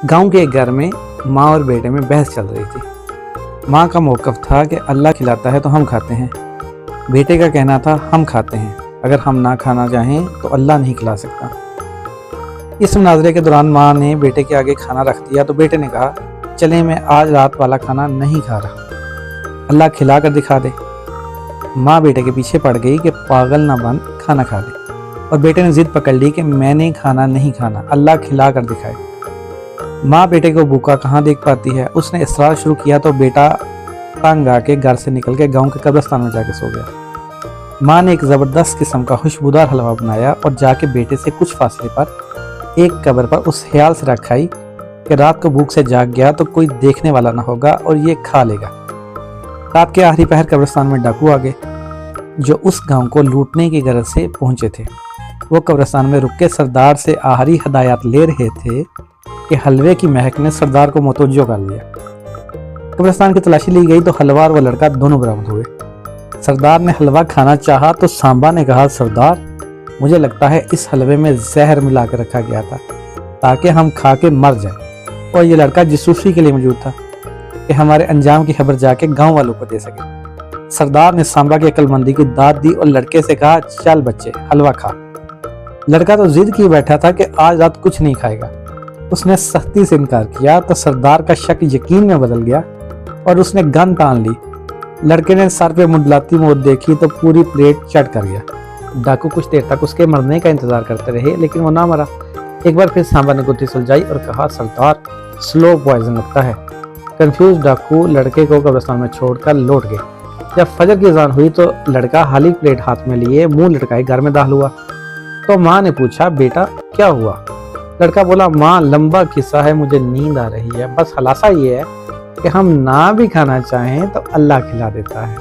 गांव के एक घर में माँ और बेटे में बहस चल रही थी। माँ का मौक़िफ़ था कि अल्लाह खिलाता है तो हम खाते हैं। बेटे का कहना था हम खाते हैं, अगर हम ना खाना चाहें तो अल्लाह नहीं खिला सकता। इस मुनाज़रे के दौरान माँ ने बेटे के आगे खाना रख दिया तो बेटे ने कहा, चलें मैं आज रात वाला खाना नहीं खा रहा, अल्लाह खिला कर दिखा दे। माँ बेटे के पीछे पड़ गई कि पागल ना बन, खाना खा ले। और बेटे ने ज़िद पकड़ ली कि मैंने खाना नहीं खाना, अल्लाह खिला कर दिखाए। माँ बेटे को भूखा कहाँ देख पाती है। उसने इसरार शुरू किया तो बेटा तंग आके घर से निकल के गांव के कब्रिस्तान में जाके सो गया। माँ ने एक ज़बरदस्त किस्म का खुशबूदार हलवा बनाया और जाके बेटे से कुछ फासले पर एक कब्र पर उस ख्याल से रखाई कि रात को भूख से जाग गया तो कोई देखने वाला ना होगा और ये खा लेगा। रात के आखिरी पहर कब्रिस्तान में डाकू आ गए जो उस गांव को लूटने की गरज से पहुंचे थे। वो कब्रिस्तान में रुक के सरदार से आखिरी हदायत ले रहे थे कि हलवे की महक ने सरदार को मुतवज्जो कर लिया। कब्रिस्तान की तलाशी ली गई तो हलवा और वो लड़का दोनों बरामद हुए। सरदार ने हलवा खाना चाहा तो सांबा ने कहा, सरदार मुझे लगता है इस हलवे में जहर मिला कर रखा गया था ताकि हम खा के मर जाए। और ये लड़का जासूसी के लिए मौजूद था कि हमारे अंजाम की खबर जाके गांव वालों को दे सके। सरदार ने सांबा की अक्लमंदी की दाद दी और लड़के से कहा, चल बच्चे हलवा खा। लड़का तो जिद किए बैठा था कि आज रात कुछ नहीं खाएगा। उसने सख्ती से इनकार किया तो सरदार का शक यकीन में बदल गया और उसने गन तान ली। लड़के ने सर पे मुंडलाती मौत देखी तो पूरी प्लेट चट कर गया। डाकू कुछ देर तक उसके मरने का इंतजार करते रहे लेकिन वो ना मरा। एक बार फिर सांबा ने गुत्थी सुलझाई और कहा, सरदार स्लो पॉइजन लगता है। कंफ्यूज डाकू लड़के को कब्रिस्तान में छोड़कर लौट गए। जब फजर की अज़ान हुई तो लड़का खाली प्लेट हाथ में लिए मुंह लटकाए घर में दाखिल हुआ। तो माँ ने पूछा, बेटा क्या हुआ? लड़का बोला, माँ लंबा किस्सा है, मुझे नींद आ रही है, बस खुलासा ये है कि हम ना भी खाना चाहें तो अल्लाह खिला देता है।